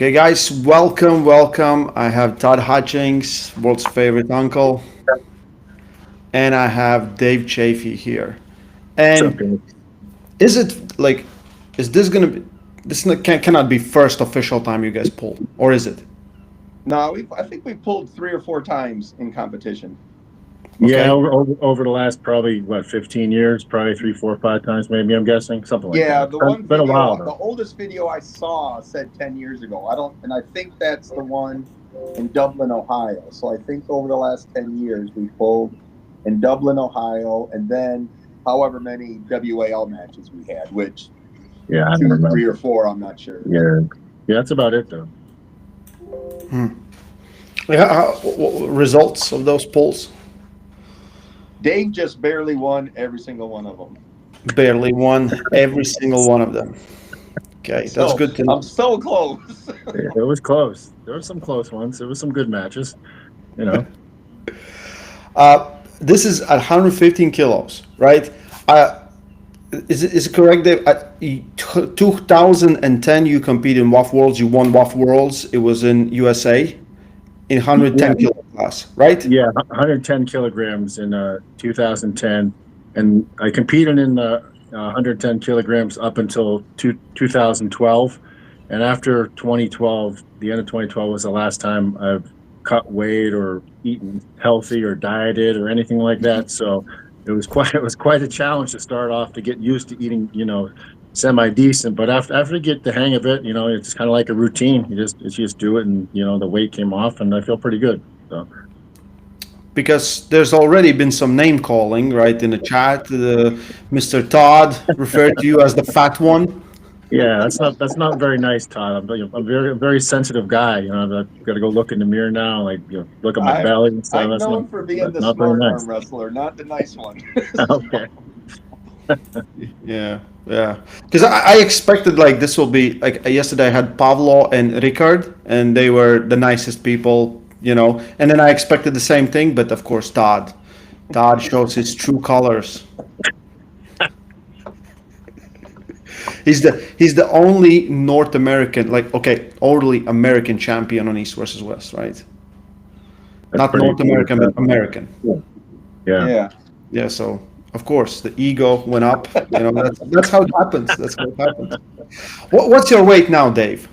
Okay, guys, welcome. I have Todd Hutchings, world's favorite uncle, and I have Dave Chaffee here. What's up, And guys? is it like, is this gonna be, cannot be first official time you guys pull, or is it? No, I think we pulled 3 or 4 times in competition. Yeah, Okay. over the last probably 15 years, probably three, four, 5 times, maybe. I'm guessing something like Yeah, that. the It's one been a while video, the though. oldest video I saw said 10 years ago. And I think that's the one in Dublin, Ohio. So I think over the last 10 years, we pulled in Dublin, Ohio, and then however many WAL matches we had, which Yeah, I don't two, three, remember. or four, I'm not sure. Yeah, yeah, that's about it though. Yeah, results of those polls? Dave just barely won every single one of them. Barely won every single one of them. Okay, that's So good to I'm know. so close. Yeah, it was close. There were some close ones. There was some good matches. You know. This is at 115 kilos, right? Is it correct that at 2010 you competed in WAF Worlds, you won WAF Worlds, it was in USA, in Yeah, 110 kilo class, right? yeah, 110 kilograms in 2010, and I competed in the 110 kilograms up until 2012, and after 2012, the end of 2012 was the last time I've cut weight or eaten healthy or dieted or anything like that. So it was quite a challenge to start off to get used to eating, semi decent. But after you get the hang of it, it's kind of like a routine. You just do it, and the weight came off, and I feel pretty good. So. Because there's already been some name calling, right, in the chat. Mr. Todd referred to you as the fat one. Yeah, that's not very nice, Todd. I'm very sensitive guy. I've got to go look in the mirror now, like look at my I, belly and stuff. I'm That's not known for being that's the not very smart nice. arm wrestler, not the nice one. Okay. Yeah, yeah. Because I expected like this will be like yesterday I had Pavlo and Ricard, and they were the nicest people, And then I expected the same thing, but of course Todd. Todd shows his true colors. He's the only North American, like okay, only American champion on East versus West, right? That's Not pretty North cool. American, but American. Yeah. Yeah. Yeah, so of course the ego went up. That's how it happens. That's how it happens. What's your weight now, Dave?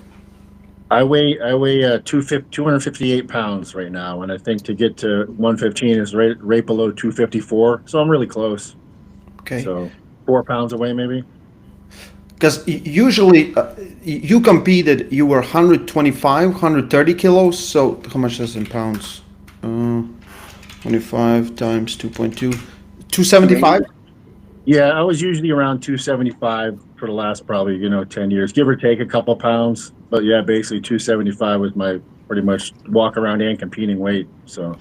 I weigh 258 pounds right now, and I think to get to 115 is right below 254. So I'm really close. Okay, So 4 pounds away, maybe. because usually you competed, you were 125, 130 kilos. So how much is in pounds? 25 times 2.2, 275. Yeah, I was usually around 275 for the last probably 10 years, give or take a couple pounds. But yeah, basically 275 was my pretty much walk around and competing weight. So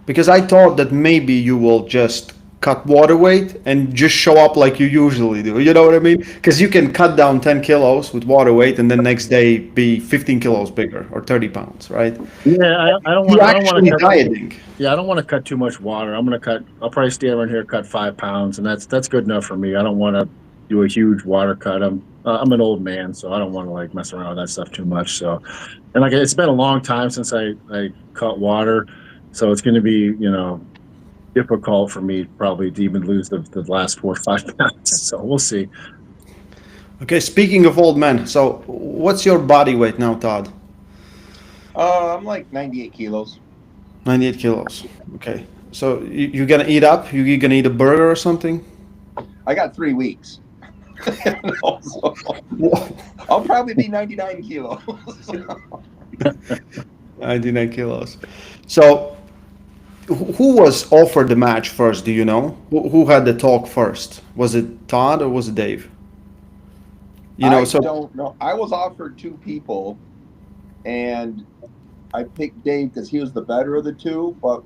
Because I thought that maybe you will just cut water weight and just show up like you usually do. You know what I mean? Because you can cut down 10 kilos with water weight and then next day be 15 kilos bigger or 30 pounds, right? yeah, I don't You want I don't want actually to cut. dieting. Yeah, I don't want to cut too much water. I'll probably stay around here, cut 5 pounds, and that's good enough for me. I don't want to do a huge water cut. I'm an old man, so I don't want to like mess around with that stuff too much. So, and like it's been a long time since I cut water, so it's going to be difficult for me probably to even lose the last 4 or 5 pounds. So we'll see. Okay, speaking of old men, so what's your body weight now, Todd? I'm like 98 kilos. 98 kilos. Okay. So you're gonna eat up? You're gonna eat a burger or something? I got 3 weeks. So I'll probably be 99 kilos. 99 kilos. So who was offered the match first? Do you know? Who had the talk first? Was it Todd or was it Dave? I So don't know. I was offered two people, and I picked Dave because he was the better of the two. But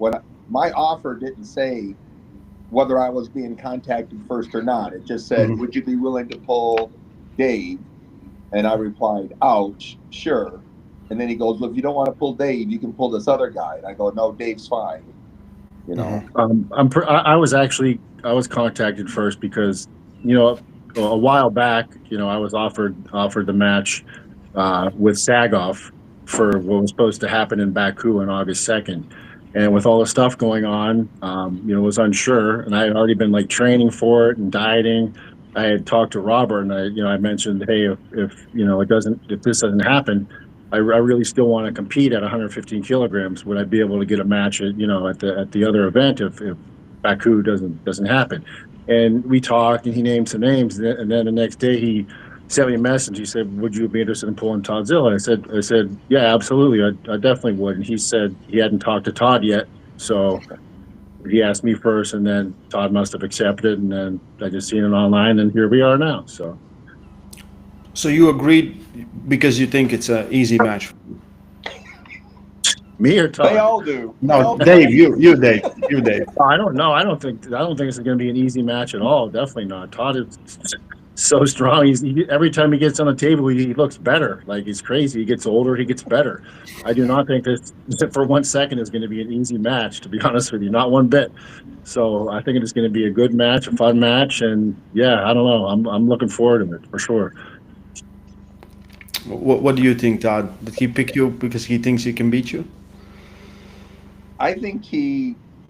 my offer didn't say whether I was being contacted first or not. It just said, "Would you be willing to pull Dave?" And I replied, "Ouch, sure." And then he goes, "Well, if you don't want to pull Dave, you can pull this other guy." And I go, "No, Dave's fine." You know. I was contacted first because a while back I was offered the match with Sagoff for what was supposed to happen in Baku on August 2nd. And with all the stuff going on, was unsure. And I had already been like training for it and dieting. I had talked to Robert, and I mentioned, hey, if this doesn't happen, I really still want to compete at 115 kilograms. Would I be able to get a match at the other event if Baku doesn't happen? And we talked, and he named some names, and then the next day he sent me a message. He said, "Would you be interested in pulling Toddzilla?" I said, "Yeah, absolutely. I definitely would." And he said he hadn't talked to Todd yet, so he asked me first, and then Todd must have accepted, and then I just seen it online, and here we are now. So you agreed because you think it's an easy match. Me or Todd? They all do. No, Dave, you, Dave. I don't know. I don't think this is going to be an easy match at all. Definitely not. Todd is so strong. Every time he gets on the table, he looks better. Like, he's crazy. He gets older. He gets better. I do not think this for 1 second is going to be an easy match, to be honest with you. Not one bit. So I think it is going to be a good match, a fun match, and yeah, I don't know. I'm looking forward to it for sure. What do you think, Todd? Did he pick you because he thinks he can beat you? I think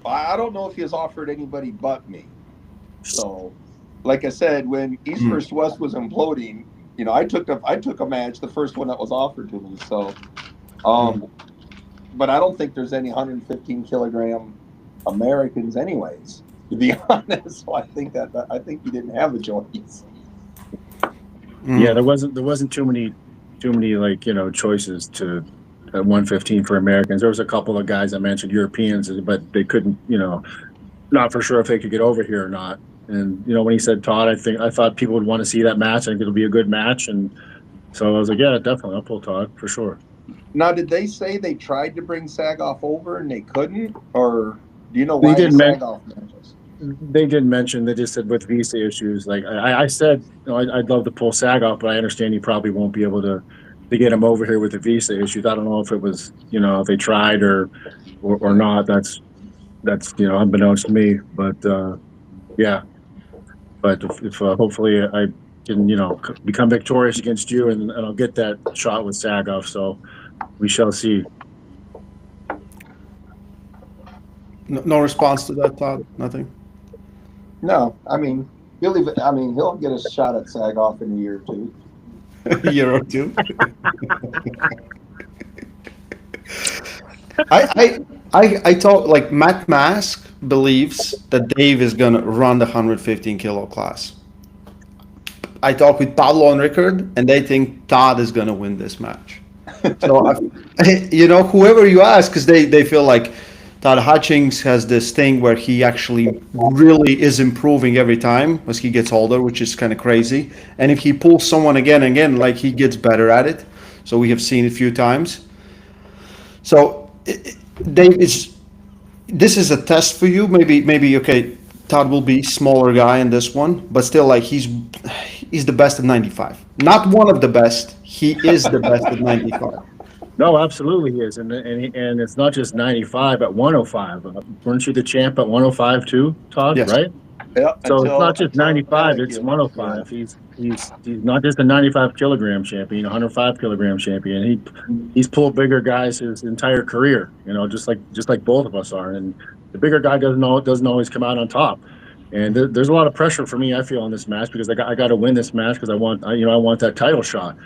I don't know if he has offered anybody but me. So, like I said, when East vs. West was imploding, I took a match, the first one that was offered to me. So, but I don't think there's any 115 kilogram Americans, anyways. To be honest, so I think he didn't have a choice. Yeah, there wasn't too many choices to. At 115 for Americans. There was a couple of guys I mentioned, Europeans, but they couldn't, not for sure if they could get over here or not. And, when he said Todd, I thought people would want to see that match. I think it'll be a good match. And so I was like, yeah, definitely. I'll pull Todd for sure. Now, did they say they tried to bring Sagoff over and they couldn't? Or do you know why Sagoff matches? They didn't mention. They just said with visa issues. Like I said, I'd love to pull Sagoff, but I understand he probably won't be able to get him over here with the visa issues. I don't know if it was, if they tried or not. That's unbeknownst to me. But yeah. But if hopefully I can, become victorious against you, and I'll get that shot with Sagoff. So we shall see. No response to that, Todd? Nothing? No, he'll get a shot at Sagoff in a year or two. A year or two. I thought, like, Matt Mask believes that Dave is gonna run the 115 kilo class. I talked with Pablo and Rickard, and they think Todd is gonna win this match. So whoever you ask, because they feel like Todd Hutchings has this thing where he actually really is improving every time as he gets older, which is kind of crazy. And if he pulls someone again and again, like, he gets better at it. So we have seen it a few times. So this is a test for you. Maybe okay, Todd will be smaller guy in this one, but still, like, he's the best at 95. Not one of the best. He is the best at 95. No, absolutely he is, and it's not just 95 at 105. Weren't you the champ at 105 too, Todd? Yes. Right? Yeah. So it's not just 95; it's 105. Yeah. He's not just a 95 kilogram champion, 105 kilogram champion. He's pulled bigger guys his entire career. Just like both of us are. And the bigger guy doesn't always come out on top. And there's a lot of pressure for me, I feel, in this match, because I got to win this match because I want that title shot.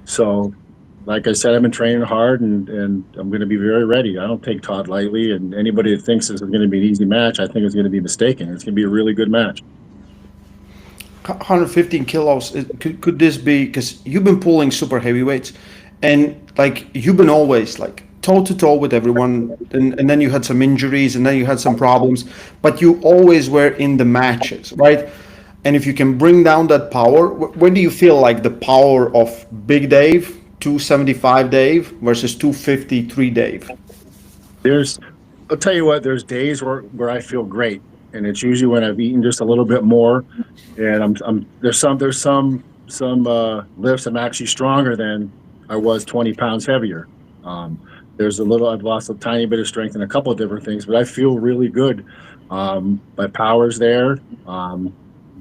So, like I said, I've been training hard, and I'm going to be very ready. I don't take Todd lightly, and anybody that thinks this is going to be an easy match, I think is going to be mistaken. It's going to be a really good match. 115 kilos, could this be, because you've been pulling super heavyweights, and, like, you've been always, like, toe-to-toe with everyone, and then you had some injuries, and then you had some problems, but you always were in the matches, right? And if you can bring down that power, where do you feel like the power of Big Dave, 275 Dave versus 253 Dave? I'll tell you what, there's days where I feel great, and it's usually when I've eaten just a little bit more, and there's some lifts I'm actually stronger than I was 20 pounds heavier. I've lost a tiny bit of strength in a couple of different things, but I feel really good. My power's there.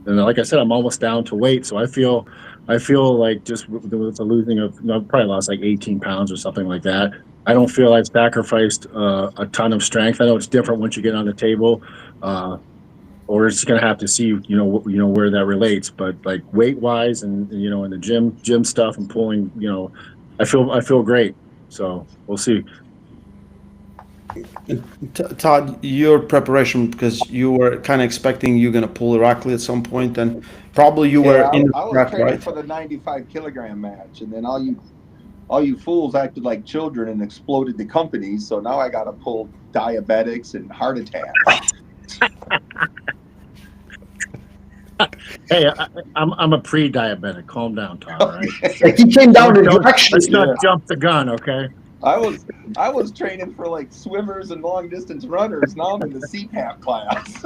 and like I said, I'm almost down to weight, so I feel like just with the losing of, probably lost like 18 pounds or something like that. I don't feel I've sacrificed a ton of strength. I know it's different once you get on the table, or we're just gonna have to see, where that relates. But like weight wise, and in the gym stuff and pulling, I feel great. So we'll see. Todd, your preparation, because you were kind of expecting you're going to pull Irakli at some point, and probably you were Yeah, in the I was prep, training right? for the 95 kilogram match, and then all you fools acted like children and exploded the company. So now I got to pull diabetics and heart attacks. Hey, I'm a pre-diabetic. Calm down, Todd. All right. Like, he came down and Let's not Yeah. jump the gun, okay? I was training for like swimmers and long distance runners. Now I'm in the CPAP class.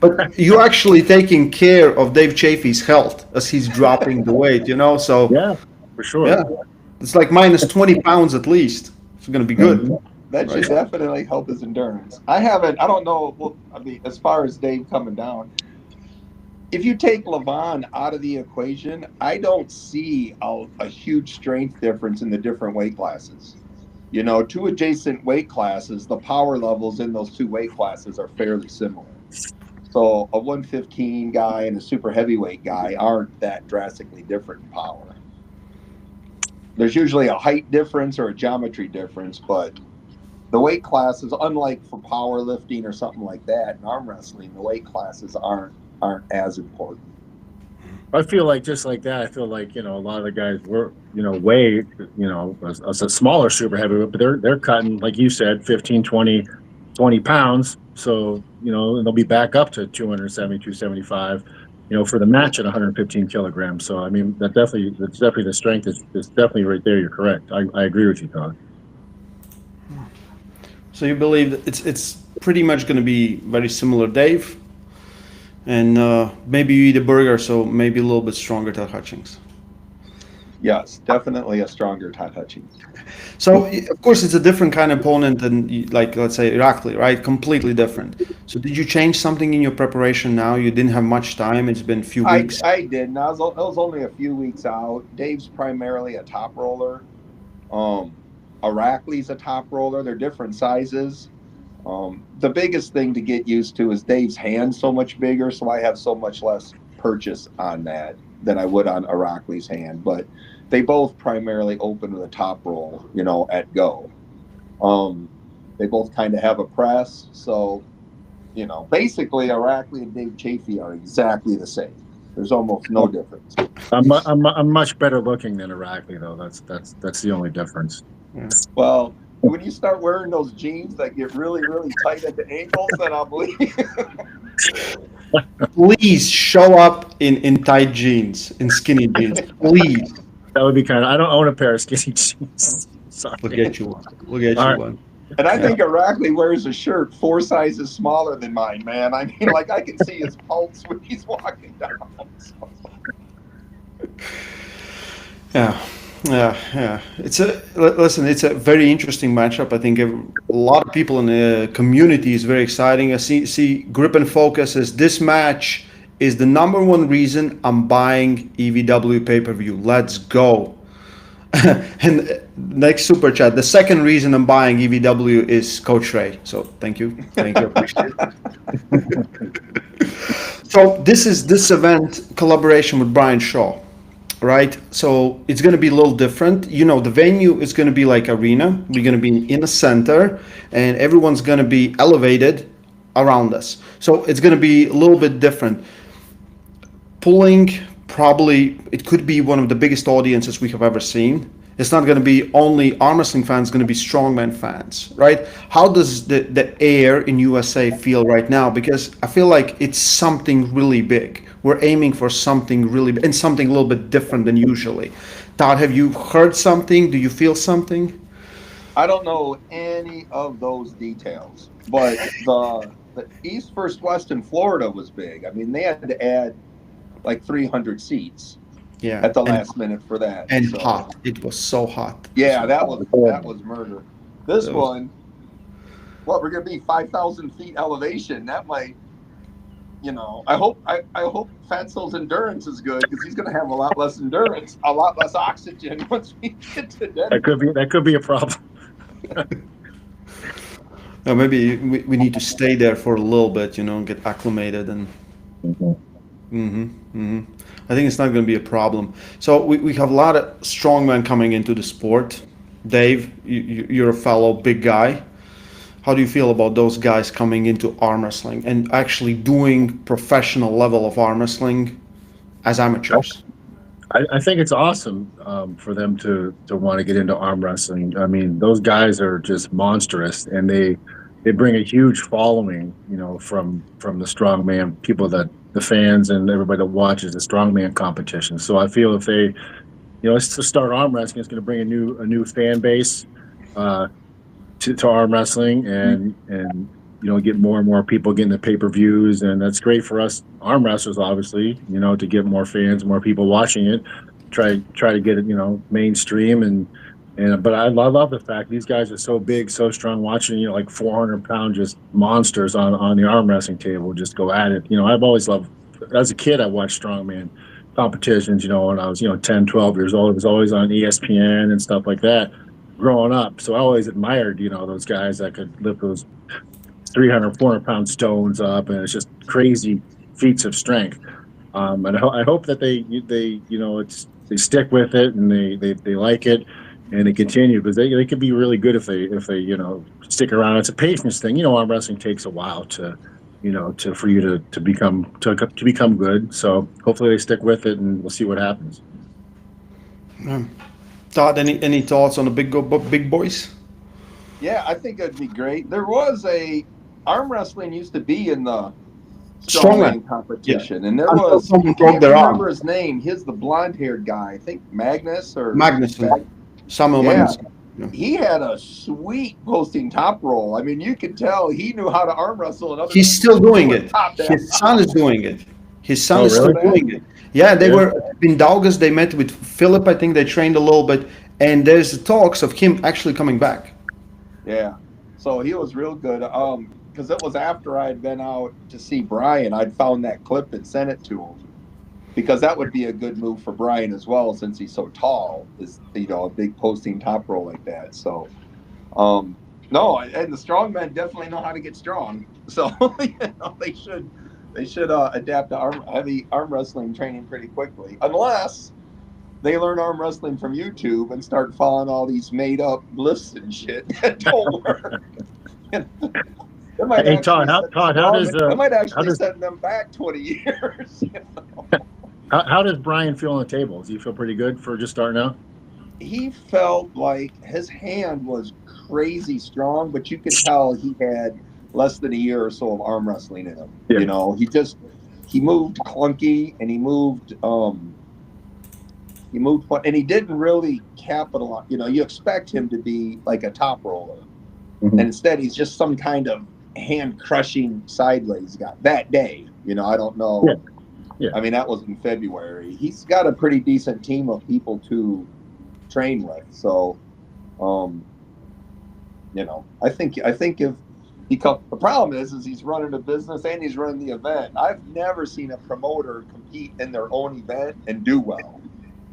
But you're actually taking care of Dave Chaffee's health as he's dropping the weight, So Yeah, for sure. yeah, it's like minus 20 pounds at least. It's going to be good. That should definitely help his endurance. I don't know. Well, I mean, as far as Dave coming down, if you take Levan out of the equation, I don't see a huge strength difference in the different weight classes. Two adjacent weight classes, the power levels in those two weight classes are fairly similar. So a 115 guy and a super heavyweight guy aren't that drastically different in power. There's usually a height difference or a geometry difference, but the weight classes, unlike for powerlifting or something like that, in arm wrestling, the weight classes aren't as important. I feel like just like that. I feel like a lot of the guys were weigh as a smaller super heavyweight, but they're cutting, like you said, 15, 20 pounds. So they'll be back up to 270, 275. For the match at 115 kilograms. So I mean, that's definitely the strength is definitely right there. You're correct. I agree with you, Todd. So you believe that it's pretty much going to be very similar, Dave, and maybe you eat a burger, so maybe a little bit stronger Todd Hutchings. Yes, definitely a stronger Todd Hutchings. So of course it's a different kind of opponent than, like, let's say Irakli, right? Completely different. So did you change something in your preparation now? You didn't have much time. It's been a few weeks. I didn't. I was only a few weeks out. Dave's primarily a top roller. Irakli's a top roller. They're different sizes. The biggest thing to get used to is Dave's hand's so much bigger, so I have so much less purchase on that than I would on Irakli's hand. But they both primarily open with a top roll, at go. They both kind of have a press. So, basically Irakli and Dave Chaffee are exactly the same. There's almost no difference. I'm much better looking than Irakli, though. That's the only difference. Well, when you start wearing those jeans that get really, really tight at the ankles, then I'll believe you. Please show up in tight jeans, in skinny jeans, please. That would be kind of. I don't own a pair of skinny jeans. Sorry. We'll get you one. We'll get you one. And I think Irakli wears a shirt 4 sizes smaller than mine, man. I mean, like, I can see his pulse when he's walking down. So. Yeah. It's a very interesting matchup. I think a lot of people in the community is very exciting. I see Grip and Focus as this match is the number one reason I'm buying EvW pay-per-view. Let's go. And next super chat, the second reason I'm buying EvW is Coach Ray. So thank you. Appreciate it. So this event collaboration with Brian Shaw, right? So it's going to be a little different. The venue is going to be like arena. We're going to be in the center, and everyone's going to be elevated around us. So it's going to be a little bit different. Pulling, probably, it could be one of the biggest audiences we have ever seen. It's not going to be only arm wrestling fans, it's going to be strongman fans, right? How does the air in USA feel right now? Because I feel like it's something really big. We're aiming for something really big and something a little bit different than usually. Todd, have you heard something? Do you feel something? I don't know any of those details, but the East First West in Florida was big. I mean, they had to add like 300 seats at the last minute for that. And so, hot. It was so hot. Yeah, that was murder. This one, we're going to be 5,000 feet elevation. That might I hope Fatso's endurance is good because he's going to have a lot less endurance, a lot less oxygen once we get to Denver. That could be a problem. No, maybe we need to stay there for a little bit, get acclimated and. I think it's not going to be a problem. So we have a lot of strongmen coming into the sport. Dave, you're a fellow big guy. How do you feel about those guys coming into arm wrestling and actually doing professional level of arm wrestling as amateurs? I think it's awesome for them to want to get into arm wrestling. I mean, those guys are just monstrous, and they bring a huge following, from the strongman people, that the fans and everybody that watches the strongman competition. So I feel if they, it's to start arm wrestling, it's going to bring a new fan base to arm wrestling, and get more and more people getting the pay-per-views, and that's great for us arm wrestlers, obviously, to get more fans, more people watching it, try to get it, mainstream, and but I love the fact these guys are so big, so strong, watching, like 400-pound just monsters on the arm wrestling table just go at it. I've always loved, as a kid, I watched strongman competitions, when I was, 10, 12 years old. It was always on ESPN and stuff like that growing up. So I always admired, those guys that could lift those 300, 400-pound stones up, and it's just crazy feats of strength. And I hope that they stick with it, and they like it, and they continue, because they could be really good if they stick around. It's a patience thing. Arm wrestling takes a while for you to become good. So hopefully they stick with it, and we'll see what happens. Todd, any thoughts on the big boys? Yeah, I think it'd be great. There was arm wrestling used to be in the strongman competition, and there Until was, someone I broke can't their remember arm. his name. He's the blonde-haired guy. I think Magnus. Samuel Yeah. Magnus. He had a sweet posting top roll. I mean, you could tell he knew how to arm wrestle, and He's still doing it. His son is doing it. His son is still doing it. Yeah, they were in Daugus. They met with Philip. I think they trained a little bit, and there's talks of him actually coming back. Yeah, so he was real good. Because it was after I'd been out to see Brian, I'd found that clip and sent it to him, because that would be a good move for Brian as well, since he's so tall. Is a big posting top roll like that. So, no, and the strongmen definitely know how to get strong. So they should adapt to heavy arm wrestling training pretty quickly, unless they learn arm wrestling from YouTube and start following all these made up lifts and shit that don't work. Hey, Todd, I might actually send them back 20 years. How does Brian feel on the table? Does he feel pretty good for just starting out? He felt like his hand was crazy strong, but you could tell he had less than a year or so of arm wrestling in him. Yeah. He moved clunky, and he moved, and he didn't really capitalize. You expect him to be like a top roller, and instead he's just some kind of hand crushing sideways guy that day. I don't know. Yeah. I mean, that was in February. He's got a pretty decent team of people to train with. So, I think if the problem is he's running a business and he's running the event. I've never seen a promoter compete in their own event and do well.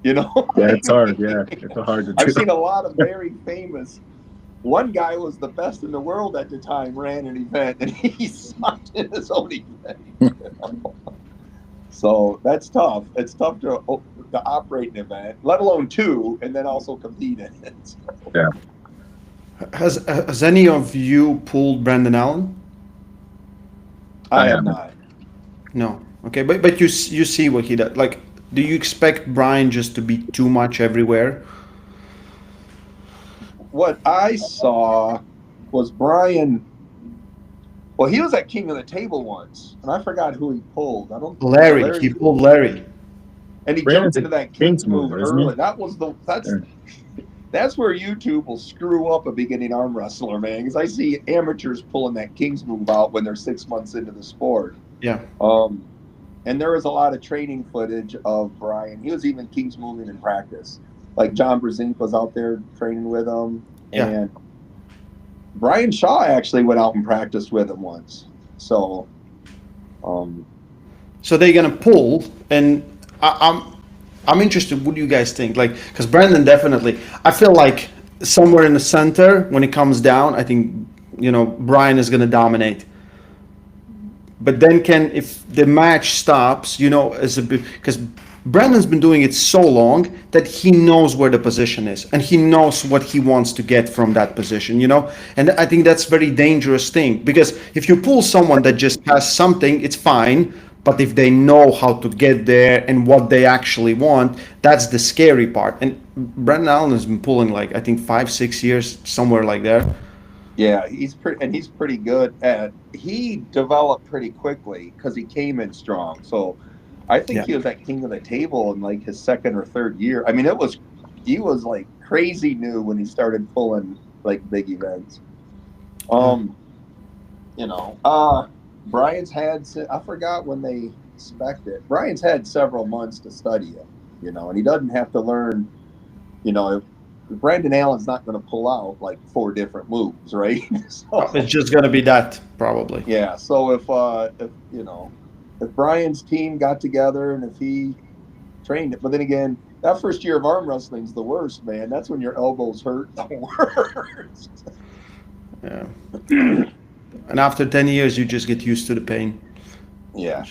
Yeah, it's hard. Yeah, it's hard to do. I've seen a lot of very famous. One guy was the best in the world at the time, ran an event, and he sucked in his own event. So that's tough. It's tough to operate an event, let alone two, and then also compete in it. So. Yeah. Has any of you pulled Brandon Allen? I have not. No. Okay, but you see what he does. Like, do you expect Brian just to be too much everywhere? What I saw was Brian. Well, he was at King of the Table once, and I forgot who he pulled. Larry. He pulled Larry. And he jumped into that King's move early. That's where YouTube will screw up a beginning arm wrestler, man. Because I see amateurs pulling that King's move out when they're 6 months into the sport. Yeah. And there was a lot of training footage of Brian. He was even King's moving in practice. Like John Brzezinski was out there training with him. Yeah. And Brian Shaw actually went out and practiced with him once. So, So they're gonna pull, and I'm interested. What do you guys think? Like, because Brandon definitely, I feel like somewhere in the center when it comes down, I think Brian is gonna dominate. But then if the match stops, as a bit, because Brandon's been doing it so long that he knows where the position is and he knows what he wants to get from that position, And I think that's very dangerous thing, because if you pull someone that just has something, it's fine. But if they know how to get there and what they actually want, that's the scary part. And Brandon Allen has been pulling I think 5-6 years, somewhere like there. Yeah, he's pretty good at. He developed pretty quickly because he came in strong. So I think he was at king of the table in his second or third year. I mean, he was crazy new when he started pulling big events. Brian's had, I forgot when they spec'd it. Brian's had several months to study it, and he doesn't have to learn, Brandon Allen's not going to pull out 4 different moves, right? So, it's just going to be that, probably. Yeah. So if Brian's team got together and if he trained it, but then again, that first year of arm wrestling is the worst, man. That's when your elbows hurt the worst. Yeah. And after 10 years, you just get used to the pain. Yeah.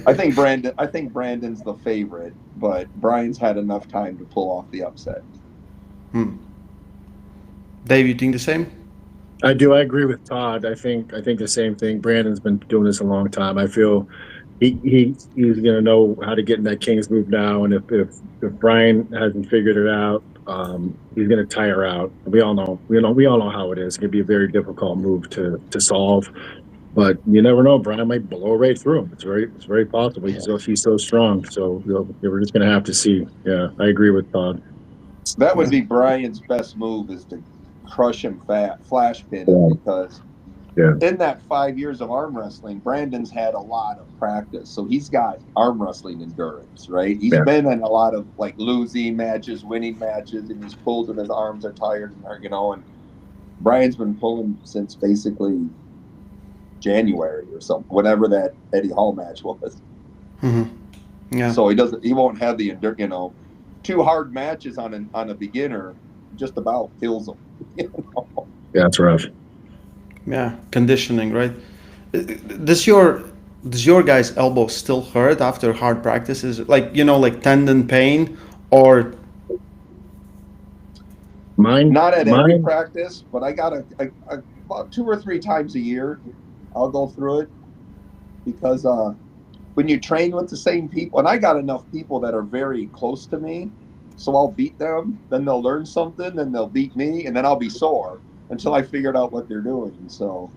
I think Brandon's the favorite, but Brian's had enough time to pull off the upset. Dave, you think the same? I do. I agree with Todd. I think the same thing. Brandon's been doing this a long time. I feel he's going to know how to get in that King's move now. And if Brian hasn't figured it out, he's going to tire out. We all know how it is. It's going to be a very difficult move to solve. But you never know. Brian might blow right through him. It's very possible. He's so strong. So we're just going to have to see. Yeah, I agree with Todd. That would be Brian's best move, is to crush him flash pin him, because in that 5 years of arm wrestling, Brandon's had a lot of practice. So he's got arm wrestling endurance, right? He's been in a lot of losing matches, winning matches, and he's pulled when his arms are tired, and Brian's been pulling since basically January or something, whatever that Eddie Hall match was. Mm-hmm. Yeah. So he won't have the 2 hard matches on a beginner just about kills him. Yeah, that's rough. Yeah, conditioning, right? Does your guy's elbow still hurt after hard practice? Is it tendon pain, or mine? Not at every practice, but I got about 2 or 3 times a year. I'll go through it, because when you train with the same people, and I got enough people that are very close to me, so I'll beat them, then they'll learn something, then they'll beat me, and then I'll be sore until I figured out what they're doing. So,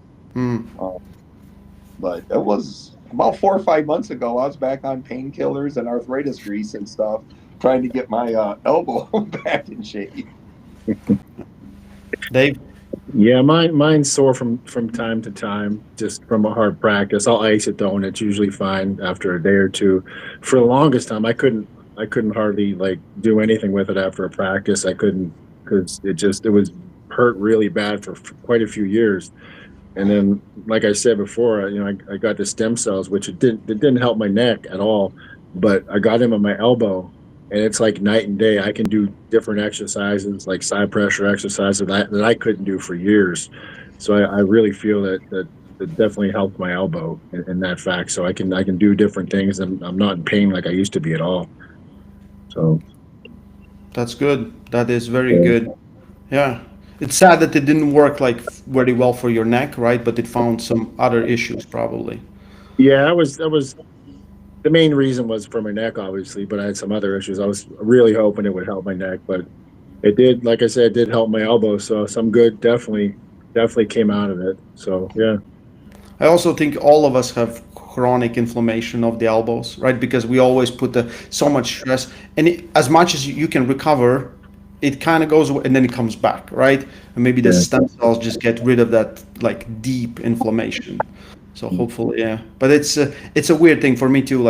but it was about 4 or 5 months ago. I was back on painkillers and arthritis grease and stuff, trying to get my elbow back in shape. Dave? Yeah, mine's sore from time to time, just from a hard practice. I'll ice it though, and it's usually fine after a day or two. For the longest time, I couldn't hardly do anything with it after a practice. I couldn't, because it was hurt really bad for quite a few years. And then, like I said before, I got the stem cells, which it didn't help my neck at all, but I got them on my elbow. And it's like night and day. I can do different exercises, like side pressure exercises that I couldn't do for years. So I really feel that it definitely helped my elbow in that fact. So I can do different things, and I'm not in pain like I used to be at all. So that's good. That is very good. Yeah. It's sad that it didn't work very well for your neck, right? But it found some other issues probably. Yeah, that was the main reason was for my neck, obviously, but I had some other issues. I was really hoping it would help my neck, but it did. Like I said, it did help my elbow. So some good definitely came out of it. So yeah. I also think all of us have chronic inflammation of the elbows, right? Because we always put so much stress, and as much as you can recover, it kind of goes away and then it comes back, right? And maybe the stem cells just get rid of that deep inflammation. So hopefully, yeah. But it's a weird thing for me too.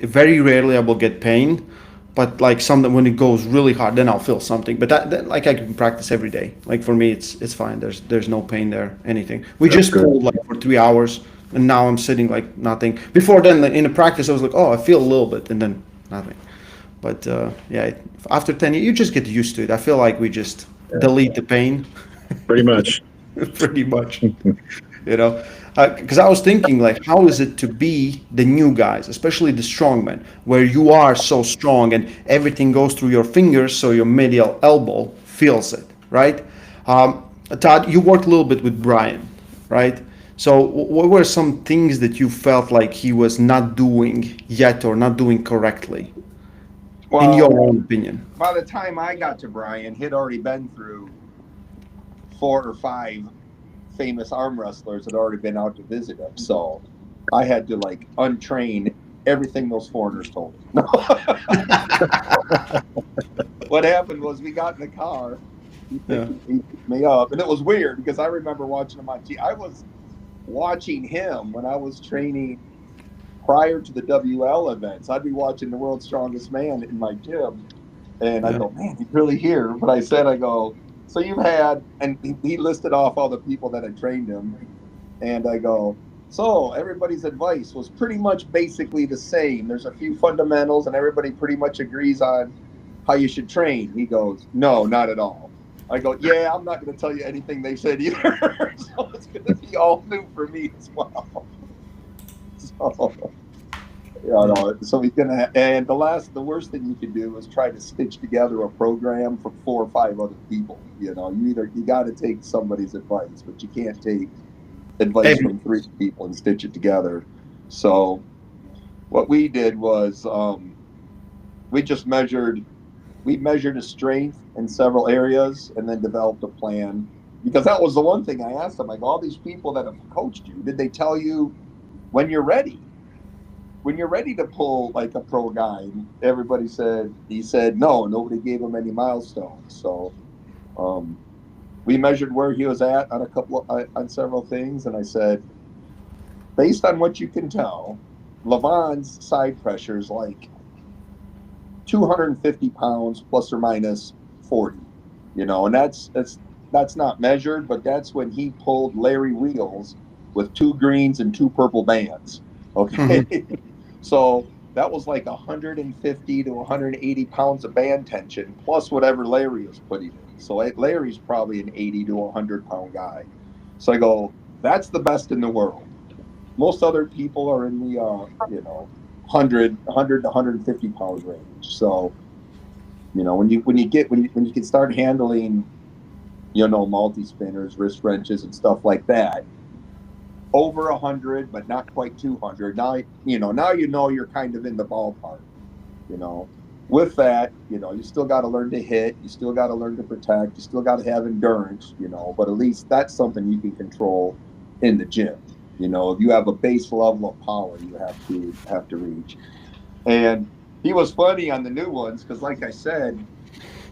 Very rarely I will get pain, but something when it goes really hard, then I'll feel something. But that I can practice every day. For me, it's fine. There's no pain there, anything. We just pulled for 3 hours, and now I'm sitting like nothing. Before then, in the practice, I was like, oh, I feel a little bit, and then nothing. But yeah, after 10 years, you just get used to it. I feel like we just delete the pain, Pretty much. pretty much. You know, because I was thinking like, how is it to be the new guys, especially the strongmen, where you are so strong and everything goes through your fingers, so your medial elbow feels it, right? Todd, you worked a little bit with Brian, right? So what were some things that you felt like he was not doing yet or not doing correctly, in your Well, own opinion? by the time I got to Brian, he'd already been through 4 or 5 famous arm wrestlers had already been out to visit him. So I had to like untrain everything those foreigners told me. What happened was we got in the car, he picked me up, and it was weird because I remember watching him on TV. I was watching him when I was training prior to the WL events. I'd be watching the World's Strongest Man in my gym, and I go, man, he's really here. But I go, so you've had, and he listed off all the people that had trained him, and I go, so everybody's advice was pretty much basically the same. There's a few fundamentals, and everybody pretty much agrees on how you should train. He goes, no, not at all. I go, yeah, I'm not going to tell you anything they said either. So it's going to be all new for me as well. So, so he's gonna. And the worst thing you can do is try to stitch together a program for 4 or 5 other people. You got to take somebody's advice, but you can't take advice from 3 people and stitch it together. So what we did was we just measured his strength in several areas and then developed a plan, because that was the one thing I asked him, like, all these people that have coached you, did they tell you when you're ready to pull like a pro guy? And he said no, nobody gave him any milestones. So we measured where he was at on on several things, and I said, based on what you can tell, Levan's side pressure is like 250 pounds plus or minus 40, and that's not measured, but that's when he pulled Larry wheels with 2 greens and 2 purple bands. Okay. Mm-hmm. So that was like 150 to 180 pounds of band tension plus whatever Larry was putting in. So Larry's probably an 80 to 100 pound guy. So I go, that's the best in the world. Most other people are in the 100 to 150 pound range. So when you can start handling multi spinners, wrist wrenches, and stuff like that, over 100, but not quite 200. Now you're kind of in the ballpark. With that, you still got to learn to hit, you still got to learn to protect, you still got to have endurance. But at least that's something you can control in the gym. If you have a base level of power, you have to reach. And he was funny on the new ones because, like I said,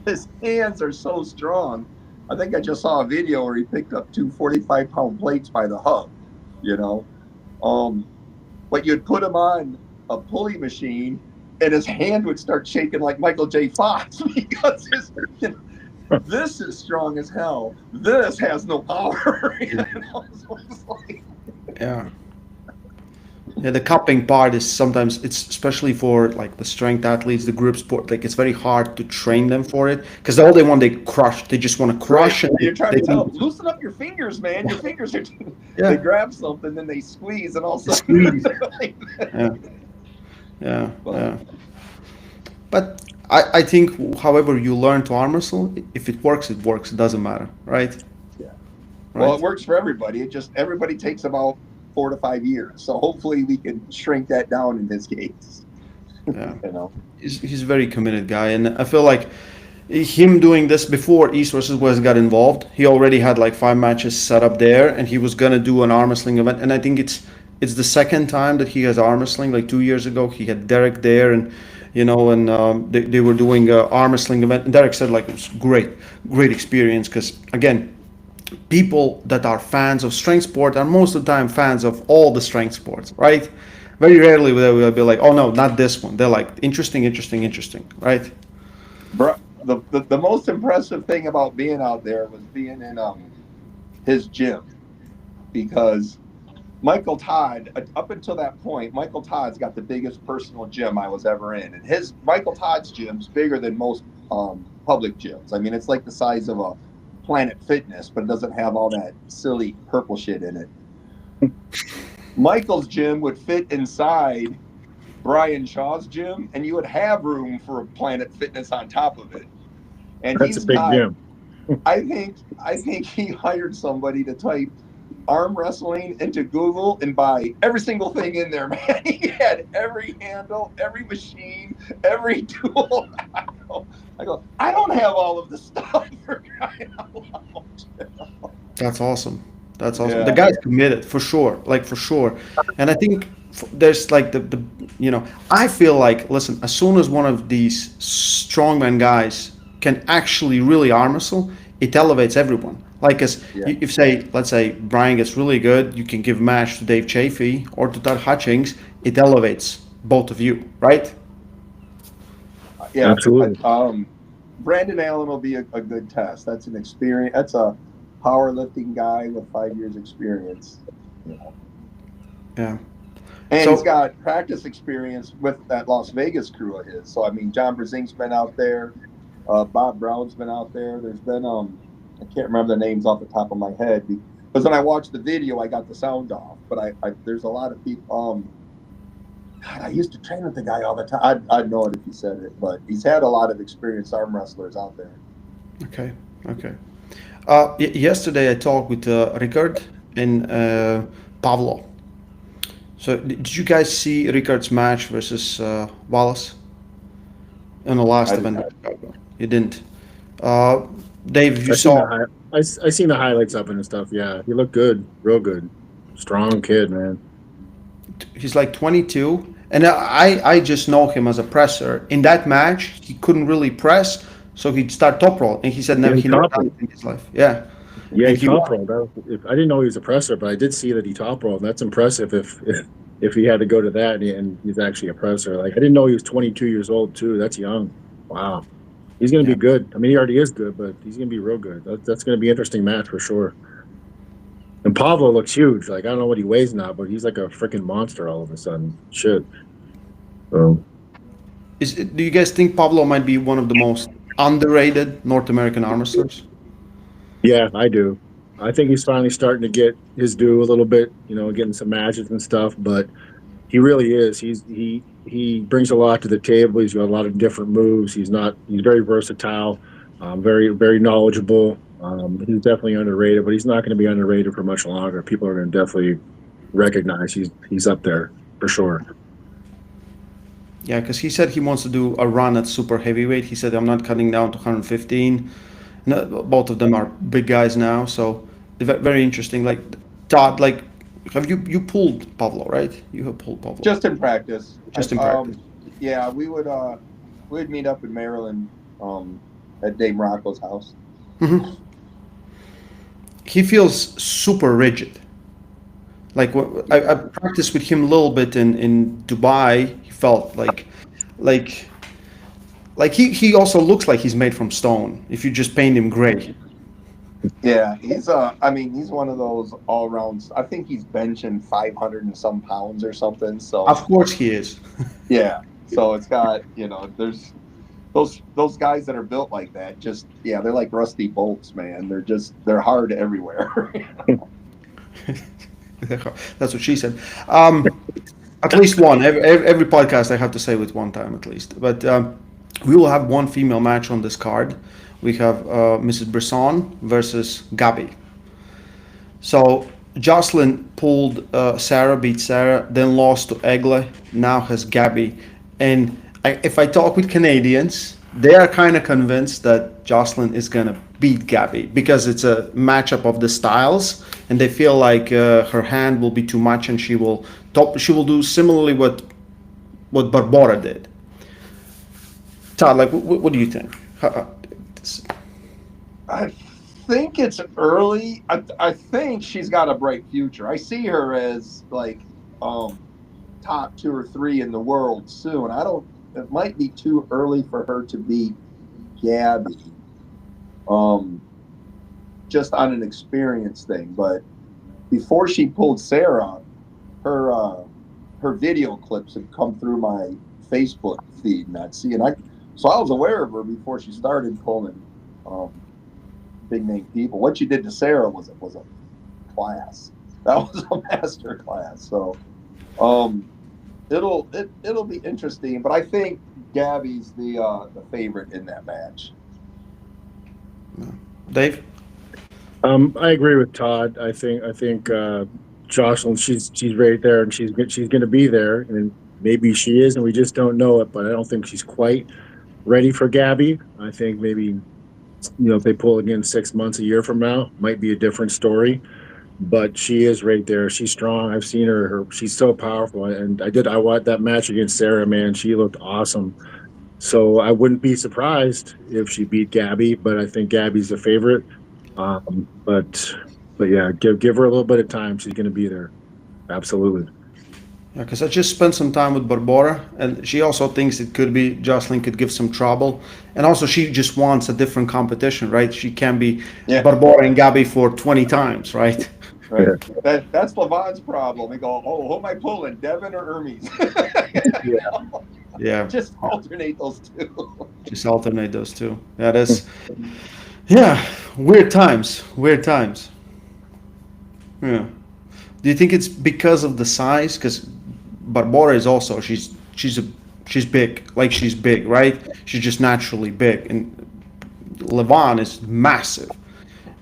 his hands are so strong. I think I just saw a video where he picked up 2 45-pound plates by the hub. But you'd put him on a pulley machine and his hand would start shaking like Michael J. Fox because this is strong as hell. This has no power. So it's like, yeah. Yeah, the cupping part is sometimes, it's especially for like the strength athletes, the group sport, like it's very hard to train them for it because all they want, they just want to crush. Right. And you're trying to tell them, loosen up your fingers, man. Your fingers are, they grab something, then they squeeze, and all of a sudden. Yeah. But I think, however you learn to arm wrestle, if it works, it works. It doesn't matter, right? Yeah. Right? Well, it works for everybody. Everybody takes about 4 to 5 years. So hopefully we can shrink that down in his case. Yeah. He's a very committed guy. And I feel like him doing this before East vs. West got involved, he already had like 5 matches set up there, and he was going to do an arm wrestling event. And I think it's the second time that he has arm wrestling. Like 2 years ago, he had Derek there, and they were doing an arm wrestling event. And Derek said like it was great experience because, again, people that are fans of strength sport are most of the time fans of all the strength sports, right? Very rarely will be like, oh no, not this one. They're like, interesting, right? Bro, the most impressive thing about being out there was being in his gym, because Michael Todd, up until that point, Michael Todd's got the biggest personal gym I was ever in, and his Michael Todd's gym's bigger than most public gyms. I mean, it's like the size of a Planet Fitness, but it doesn't have all that silly purple shit in it. Michael's gym would fit inside Brian Shaw's gym, and you would have room for a Planet Fitness on top of it. And That's a big gym. I think he hired somebody to type arm wrestling into Google and buy every single thing in there, man. He had every handle, every machine, every tool. I go, I don't have all of the stuff for crying out loud. That's awesome. That's awesome. Yeah. The guy's committed for sure, like for sure. And I think there's like the I feel like, listen, as soon as one of these strongman guys can actually really arm wrestle, it elevates everyone. Like as if say, let's say Brian gets really good, you can give a match to Dave Chaffee or to Todd Hutchings, it elevates both of you, right? Yeah, absolutely. Brandon Allen will be a good test. That's an experience. That's a powerlifting guy with 5 years experience. Yeah. And he's got practice experience with that Las Vegas crew of his. So, I mean, John Brzezink's been out there. Bob Brown's been out there. There's been, I can't remember the names off the top of my head. Because when I watched the video, I got the sound off. But there's a lot of people. God, I used to train with the guy all the time. I'd know it if he said it. But he's had a lot of experienced arm wrestlers out there. Okay. Yesterday I talked with Ricard and Pavlo. So did you guys see Ricard's match versus Wallace in the last event? You didn't. Dave, you saw. I seen the highlights up and stuff. Yeah, he looked good, real good, strong kid, man. He's like 22, and I just know him as a presser. In that match, he couldn't really press, so he'd start top roll, and he said he never done it in his life. Yeah. Yeah, he top rolled. I didn't know he was a presser, but I did see that he top rolled. That's impressive. If he had to go to that and he's actually a presser. Like I didn't know he was 22 years old too. That's young. Wow. He's going to be good. I mean, he already is good, but he's going to be real good. That's going to be an interesting match for sure. And Pablo looks huge. Like I don't know what he weighs now, but he's like a freaking monster all of a sudden. Shit. So. Do you guys think Pablo might be one of the most underrated North American arm wrestlers? Yeah, I do. I think he's finally starting to get his due a little bit, getting some matches and stuff, but he really is. He brings a lot to the table. He's got a lot of different moves. He's very versatile, very, very knowledgeable. He's definitely underrated, but he's not going to be underrated for much longer. People are going to definitely recognize he's up there for sure. Yeah, because he said he wants to do a run at super heavyweight. He said, I'm not cutting down to 115. No, both of them are big guys now, so very interesting. Like Todd, like have you pulled Pablo, right? You have pulled Pablo just in practice. In practice. Yeah, we'd meet up in Maryland at Dave Morocco's house. Mm-hmm. He feels super rigid. Like I practiced with him a little bit in Dubai. He felt like he also looks like he's made from stone if you just paint him gray. Yeah, he's one of those all rounds. I think he's benching 500 and some pounds or something. So of course he is. Yeah. So it's got, there's those guys that are built like that, they're like rusty bolts, man. They're hard everywhere. That's what she said. At least one. Every podcast I have to say with one time at least. But we will have one female match on this card. We have Mrs. Brisson versus Gabi. So Jocelyn pulled Sarah, beat Sarah, then lost to Egle, now has Gabi. And if I talk with Canadians, they are kind of convinced that Jocelyn is going to beat Gabi because it's a matchup of the styles, and they feel like her hand will be too much and she will do similarly what Barbara did. Todd, like, what do you think? I think it's early. I think she's got a bright future. I see her as like top 2 or 3 in the world soon. It might be too early for her to beat Gabi. Just on an experience thing. But before she pulled Sarah, her video clips have come through my Facebook feed, and so I was aware of her before she started pulling big name people. What she did to Sarah was a class. That was a master class. So it'll be interesting, but I think Gabby's the favorite in that match. Dave? I agree with Todd. I think Jocelyn, she's right there, and she's going to be there, and maybe she is, and we just don't know it. But I don't think she's quite ready for Gabby. I think maybe if they pull again 6 months, a year from now, might be a different story. But she is right there. She's strong. I've seen her. She's so powerful. And I watched that match against Sarah. Man, she looked awesome. So I wouldn't be surprised if she beat Gabby. But I think Gabby's the favorite. But yeah, give her a little bit of time. She's going to be there. Absolutely. Yeah, because I just spent some time with Barbara, and she also thinks it could be Jocelyn could give some trouble, and also she just wants a different competition, right? She can't be Barbara and Gabby for 20 times, right? Right. Yeah. That's Levan's problem. They go, oh, who am I pulling, Devon or Ermes? Yeah. Just alternate those two. Just alternate those two. Yeah, that's weird times. Weird times. Yeah. Do you think it's because of the size? Because Barbara is also she's big, like she's big, right? She's just naturally big, and Levan is massive,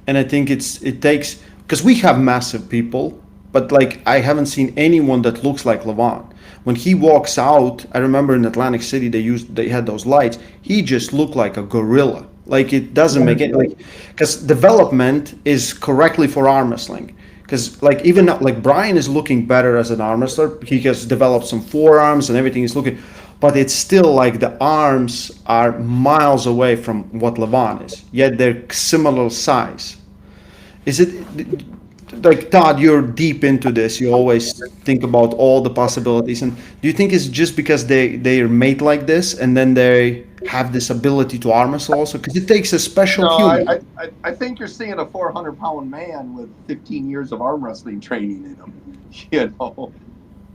and I think it takes because we have massive people, but like I haven't seen anyone that looks like Levan. When he walks out, I remember in Atlantic City they had those lights. He just looked like a gorilla. Like it doesn't make it because development is correctly for arm wrestling. Because like even like Brian is looking better as an arm wrestler. He has developed some forearms and everything is looking, but it's still like the arms are miles away from what Levan is. Yet they're similar size. Is it like Todd? You're deep into this. You always think about all the possibilities. And do you think it's just because they are made like this, and then they have this ability to arm wrestle also? Because it takes a special human. I think you're seeing a 400-pound man with 15 years of arm wrestling training in him,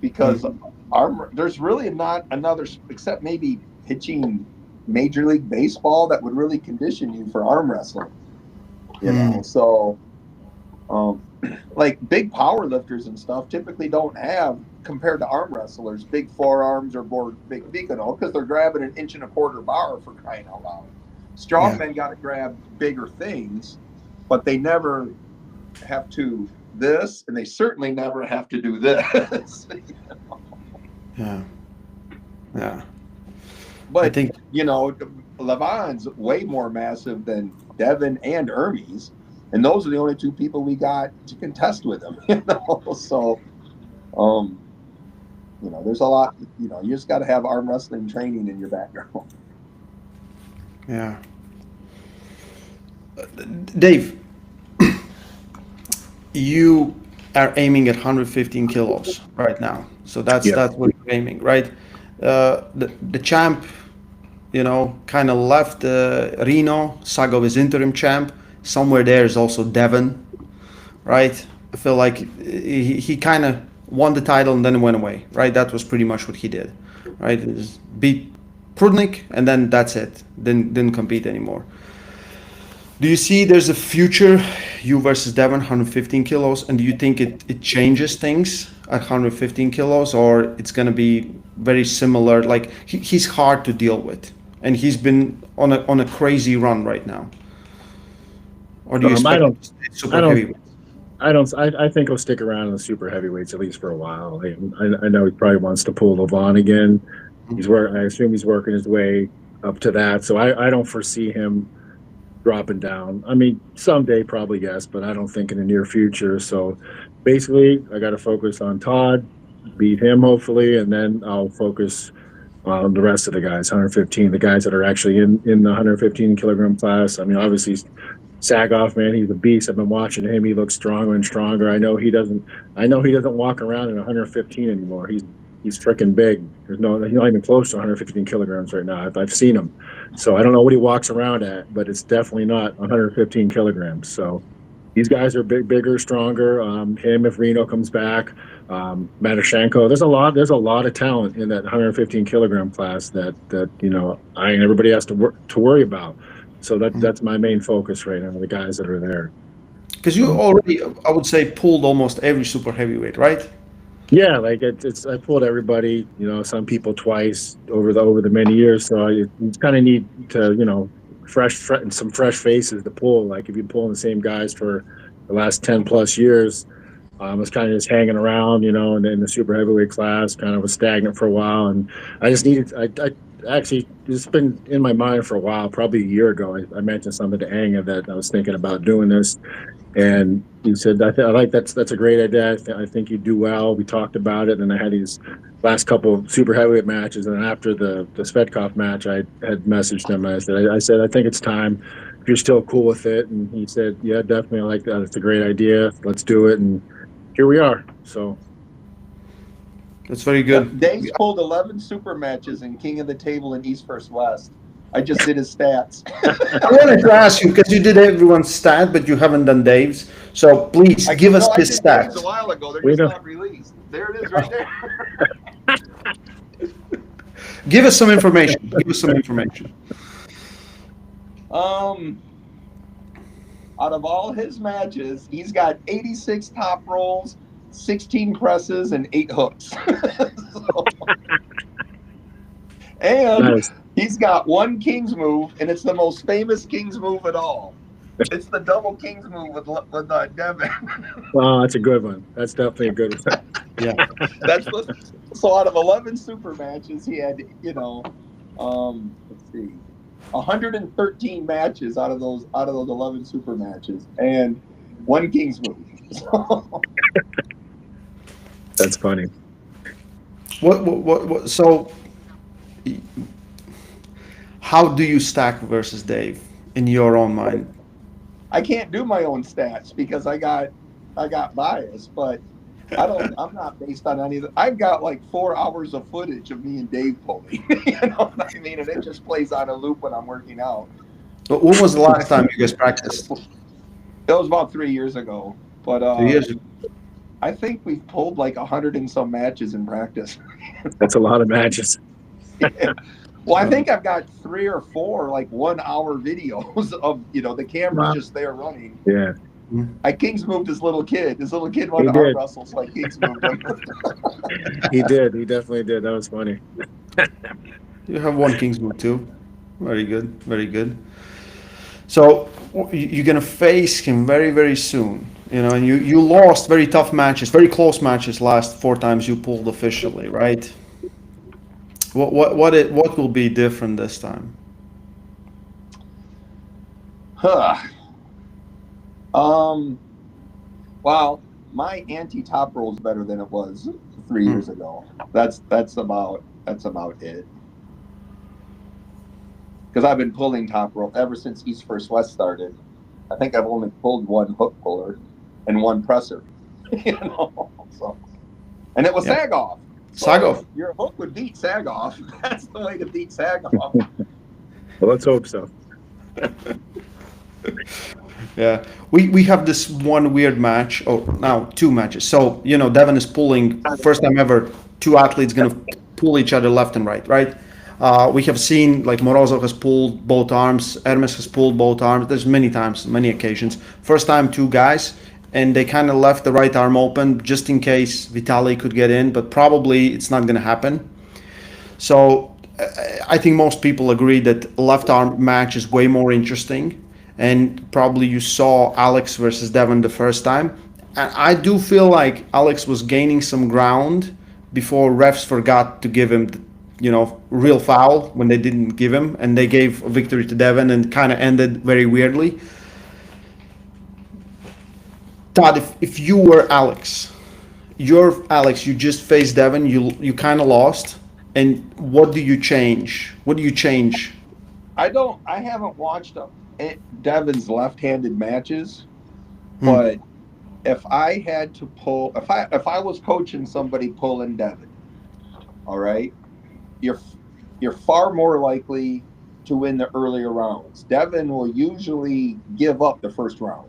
because there's really not another, except maybe pitching Major League Baseball, that would really condition you for arm wrestling, So, like big power lifters and stuff typically don't have, compared to arm wrestlers, big forearms or big because they're grabbing an 1.25 inch bar for crying out loud. Strongmen got to grab bigger things, but they never have to this, and they certainly never have to do this. Yeah. But I think Levan's way more massive than Devon and Ermes, and those are the only two people we got to contest with him. So, there's a lot. You just got to have arm wrestling training in your background. Yeah. Dave, you are aiming at 115 kilos right now. So that's what you're aiming, right? The champ, kind of left Reno. Sago is interim champ. Somewhere there is also Devon, right? I feel like he kind of won the title and then went away, right? That was pretty much what he did, right? Just beat Prudnik and then that's it. Didn't compete anymore. Do you see there's a future, you versus Devon, 115 kilos, and do you think it changes things at 115 kilos, or it's going to be very similar? Like he's hard to deal with, and he's been on a crazy run right now. Or do you expect super heavyweights? I think he'll stick around in the super heavyweights at least for a while. I know he probably wants to pull Levan again. I assume he's working his way up to that. So I don't foresee him dropping down. I mean, someday probably, yes, but I don't think in the near future. So basically, I got to focus on Todd, beat him hopefully, and then I'll focus on the rest of the guys, 115, the guys that are actually in the 115 kilogram class. I mean, obviously, Sagoff, man, he's a beast. I've been watching him. He looks stronger and stronger. I know he doesn't walk around in 115 anymore. He's freaking big. He's not even close to 115 kilograms right now. I've seen him. So I don't know what he walks around at, but it's definitely not 115 kilograms. So These guys are bigger, stronger. Him if Reno comes back, Matashenko. There's a lot of talent in that 115 kilogram class that everybody has to worry about. So that's my main focus right now. The guys that are there. Because you already, I would say, pulled almost every super heavyweight, right? Yeah, like it's I pulled everybody. Some people twice over the many years. So you kind of need to some fresh faces to pull. Like if you're pulling the same guys for the last 10 plus years, I was kind of just hanging around, and in the super heavyweight class, kind of was stagnant for a while, and I just needed. I actually it's been in my mind for a while. Probably a year ago, I mentioned something to Anga that I was thinking about doing this, and he said, I like that's a great idea. I think you do well. We talked about it, and I had these last couple of super heavyweight matches, and after the Svetkov match, I had messaged him. And I said I think it's time. If you're still cool with it, and he said, yeah, definitely, I like that. It's a great idea. Let's do it, and here we are. So that's very good. Dave's pulled 11 super matches in King of the Table in East vs. West. I just did his stats. I wanted to ask you because you did everyone's stat, but you haven't done Dave's. So please give us his stats. Dave's a while ago. They're just not released. There it is, right there. Give us some information. Give us some information. Out of all his matches, he's got 86 top rolls, 16 presses, and 8 hooks. And nice. He's got one King's move, and it's the most famous King's move at all. It's the double King's move with Devon. Oh, that's a good one. That's definitely a good one. Yeah. So out of 11 super matches, he had, let's see, 113 matches out of those 11 super matches, and one King's move. That's funny. What? So, how do you stack versus Dave in your own mind? I can't do my own stats because I got bias, but I'm not based on any of the. I've got like 4 hours of footage of me and Dave pulling. You know what I mean? And it just plays on a loop when I'm working out. But when was the last time you guys practiced? It was about 3 years ago. But 3 years ago. I think we've pulled like 100 and some matches in practice. That's a lot of matches. Yeah. Well, I think I've got 3 or 4 like 1 hour videos of the camera's just there running. Yeah. I King's moved his little kid. His little kid wanted to arm wrestle, so I King's moved him. He did. He definitely did. That was funny. You have one King's move too. Very good. Very good. So you're gonna face him very, very soon. And you lost very tough matches, very close matches last 4 times you pulled officially, right? What will be different this time? Well, my anti-top roll is better than it was 3 years ago. That's about it. Because I've been pulling top roll ever since East vs. West started. I think I've only pulled 1 hook puller and 1 presser. So, and it was sag-off. So Sag-off. Your hook would beat sag-off. That's the way to beat sag-off. Well, let's hope so. Yeah, we have this one weird match. Oh, now 2 matches. So Devon is pulling first time ever. 2 athletes gonna pull each other left and right. We have seen like Morozov has pulled both arms. Ermes has pulled both arms. There's many times, many occasions. First time 2 guys, and they kind of left the right arm open just in case Vitaly could get in, but probably it's not gonna happen. So I think most people agree that left arm match is way more interesting. And probably you saw Alex versus Devon the first time. And I do feel like Alex was gaining some ground before refs forgot to give him, real foul when they didn't give him. And they gave a victory to Devon and kind of ended very weirdly. Todd, if you were Alex, you just faced Devon, you kind of lost. And what do you change? What do you change? I haven't watched Devon's left-handed matches, but if I had to pull, if I was coaching somebody pulling Devon, all right, you're far more likely to win the earlier rounds. Devon will usually give up the first round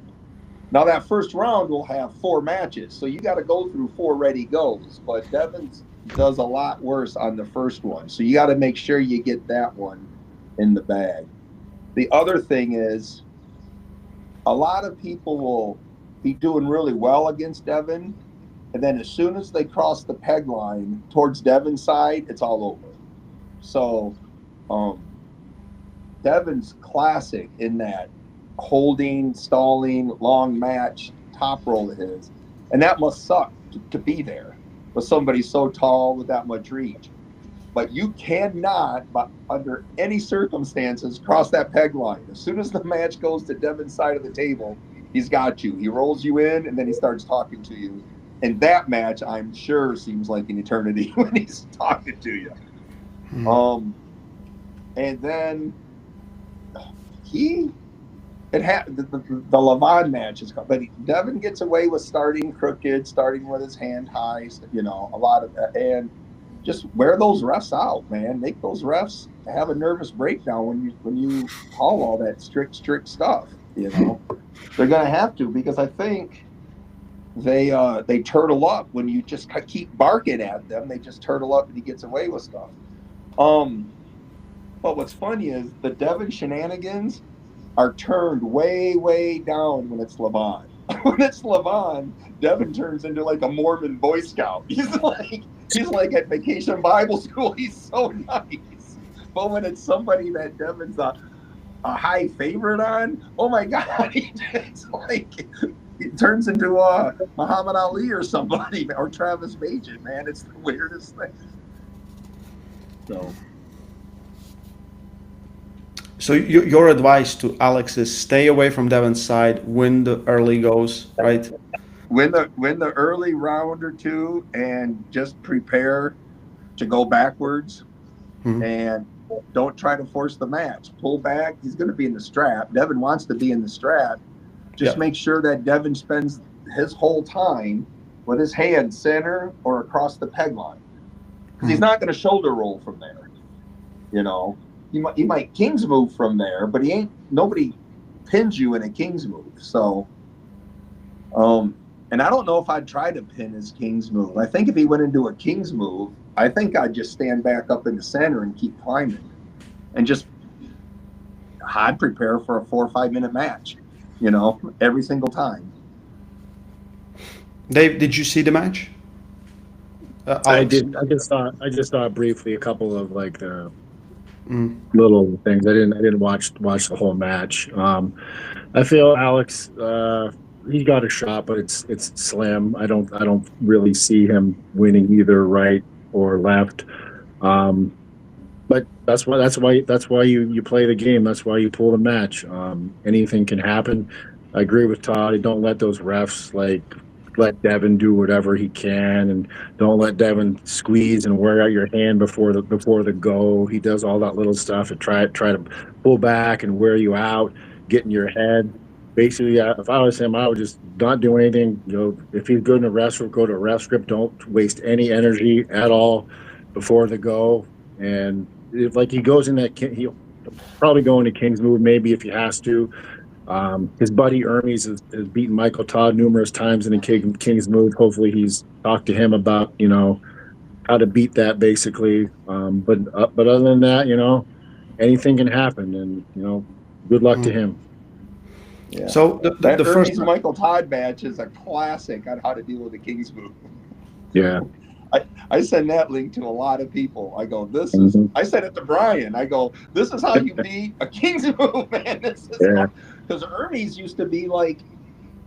Now that first round will have 4 matches, so you got to go through 4 ready goes. But Devon's does a lot worse on the first one, so you got to make sure you get that one in the bag. The other thing is, a lot of people will be doing really well against Devon, and then as soon as they cross the peg line towards Devon's side, it's all over. So, Devon's classic in that holding, stalling, long match, top roll of his. And that must suck to be there with somebody so tall with that much reach. But you cannot, under any circumstances, cross that peg line. As soon as the match goes to Devon's side of the table, he's got you. He rolls you in, and then he starts talking to you. And that match, I'm sure, seems like an eternity when he's talking to you. And then the Levan match is called, but Devon gets away with starting crooked, starting with his hand high, a lot of, and just wear those refs out, man. Make those refs have a nervous breakdown when you call all that strict stuff. They're gonna have to, because I think they turtle up when you just keep barking at them. They just turtle up and he gets away with stuff. But what's funny is the Devon shenanigans are turned way, way down when it's Levan. When it's Levan, Devon turns into like a Mormon Boy Scout. He's like at Vacation Bible School. He's so nice. But when it's somebody that Devon's a high favorite on, oh my God, it's like he turns into Muhammad Ali or somebody, or Travis Majan, man. It's the weirdest thing. So your advice to Alex is stay away from Devon's side, win the early goes, right? Win the early round or two, and just prepare to go backwards, and don't try to force the match. Pull back. He's going to be in the strap. Devon wants to be in the strap. Just make sure that Devon spends his whole time with his hand center or across the peg line, because he's not going to shoulder roll from there. He might King's move from there, but nobody pins you in a King's move. So, and I don't know if I'd try to pin his King's move. I think if he went into a King's move, I think I'd just stand back up in the center and keep climbing, and I'd prepare for a 4 or 5 minute match, every single time. Dave, did you see the match? I did. I just saw briefly a couple of like the little things. I didn't watch the whole match. I feel Alex, he got a shot, but it's slim. I don't really see him winning either right or left. But that's why you play the game. That's why you pull the match. Anything can happen. I agree with Todd. Don't let those refs let Devon do whatever he can, and don't let Devon squeeze and wear out your hand before the go. He does all that little stuff and try to pull back and wear you out, get in your head. Basically, if I was him, I would just not do anything. If he's good in a ref script, go to a ref script. Don't waste any energy at all before the go. And if he goes in that, he'll probably go into King's move maybe if he has to. His buddy Ermes has beaten Michael Todd numerous times in a King's move. Hopefully he's talked to him about, how to beat that basically. But other than that, anything can happen, and, good luck to him. Yeah. So the first Michael Todd match is a classic on how to deal with a King's move. Yeah. I send that link to a lot of people. I go, I said it to Brian. I go, this is how you beat a King's move, man. Because Ermes used to be like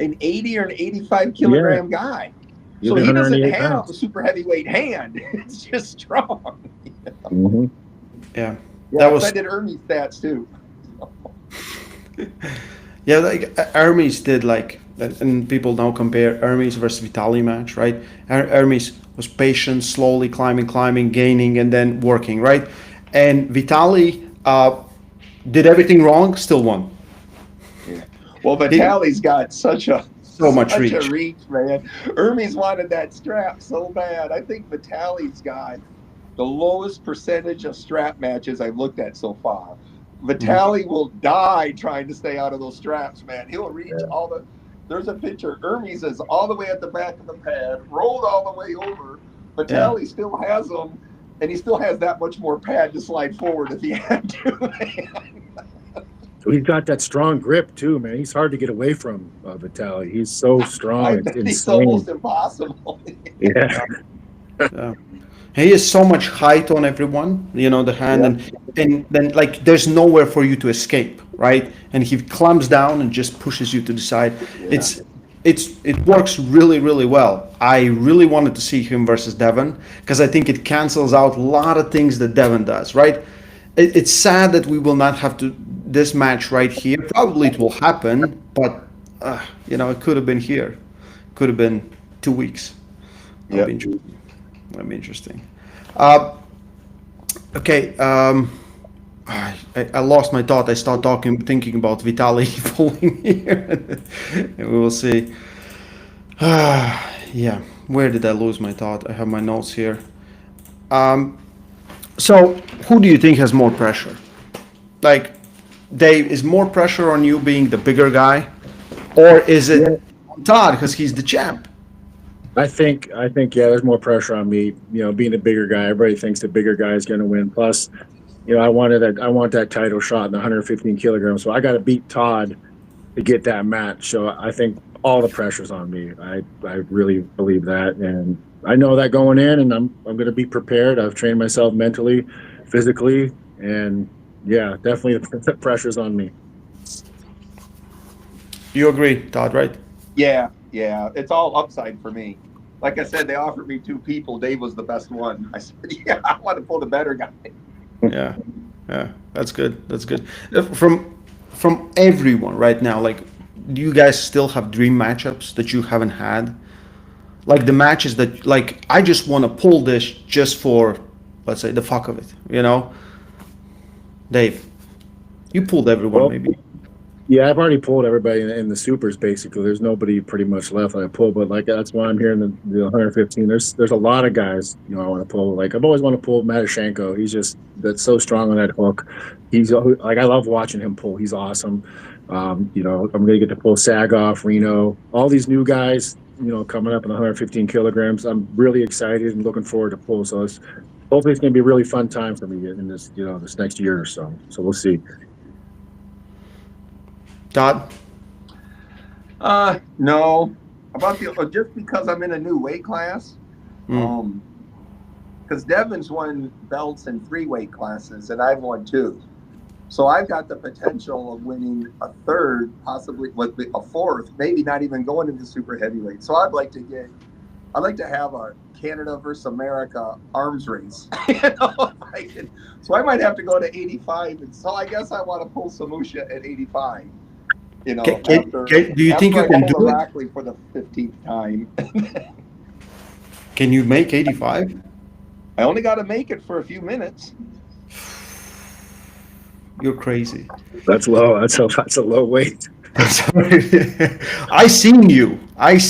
an 80 or an 85 kilogram guy. So he doesn't have a super heavyweight hand. It's just strong. Yeah. I did Ermes stats too. Yeah, Ermes did and people now compare Ermes versus Vitali match, right? Ermes was patient, slowly climbing, gaining, and then working, right? And Vitali did everything wrong, still won. Yeah. Well, Vitali's got such much a reach, man. Ermes wanted that strap so bad. I think Vitali's got the lowest percentage of strap matches I've looked at so far. Vitali will die trying to stay out of those straps, man. He'll reach all the There's a picture. Ermes is all the way at the back of the pad, rolled all the way over. Yeah. Vitaly still has them, and he still has that much more pad to slide forward if he had to. So he's got that strong grip too, man. He's hard to get away from, Vitaly. He's so strong. I It's bet it's insane. almost impossible. Yeah. Yeah. He has so much height on everyone, the hand, and then like there's nowhere for you to escape, right? And he climbs down and just pushes you to the side. It works really, really well. I really wanted to see him versus Devon because I think it cancels out a lot of things that Devon does, right? It's sad that we will not have to this match right here. Probably it will happen, but it could have been here. Could have been 2 weeks. That'd be interesting. That'd be interesting. Okay. I lost my thought. I start thinking about Vitaly pulling here. And we will see. Yeah. Where did I lose my thought? I have my notes here. So who do you think has more pressure? Like, Dave, is more pressure on you being the bigger guy, or is it Todd because he's the champ? I think, there's more pressure on me. Being the bigger guy, everybody thinks the bigger guy is going to win. Plus, I want that title shot in the 115 kilograms. So I got to beat Todd to get that match. So I think all the pressure's on me. I really believe that, and I know that going in, and I'm going to be prepared. I've trained myself mentally, physically, and yeah, definitely the pressure's on me. You agree, Todd, right? Yeah. It's all upside for me. Like I said, they offered me 2 people. Dave was the best one. I said, yeah, I want to pull the better guy. Yeah, that's good. From everyone right now, like, do you guys still have dream matchups that you haven't had? Like the matches that, like, I just want to pull this just for, let's say, the fuck of it, Dave, you pulled everyone, maybe. Yeah, I've already pulled everybody in the supers. Basically, there's nobody pretty much left that I pulled. But like that's why I'm here in the 115. There's a lot of guys I want to pull. Like I've always wanted to pull Matashenko. He's just that's so strong on that hook. He's like I love watching him pull. He's awesome. I'm gonna get to pull Sagoff, Reno, all these new guys. Coming up in the 115 kilograms. I'm really excited and looking forward to pull. So hopefully it's gonna be a really fun time for me in this this next year or so. So we'll see. Todd? No. About just because I'm in a new weight class. Because Devon's won belts in 3 weight classes, and I've won 2. So I've got the potential of winning a 3rd, possibly with a 4th, maybe not even going into super heavyweight. So I'd like to have a Canada versus America arms race. If I can. So I might have to go to 85, and so I guess I want to pull Samusha at 85. Do you think you can do it? Rockley for the 15th time. Can you make 85? I only got to make it for a few minutes. You're crazy. That's low. That's a low weight. I seen you. Right?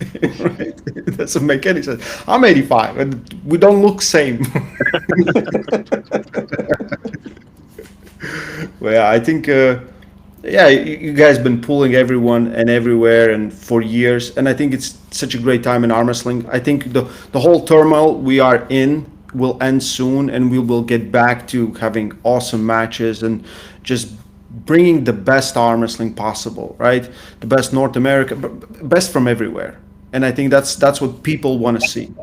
It doesn't make any sense. I'm 85, and we don't look same. Well, yeah, I think. You guys been pulling everyone and everywhere and for years, and I think it's such a great time in arm wrestling. I think the whole turmoil we are in will end soon, and we will get back to having awesome matches and just bringing the best arm wrestling possible, right? The best North America, best from everywhere, and I think that's what people want to see.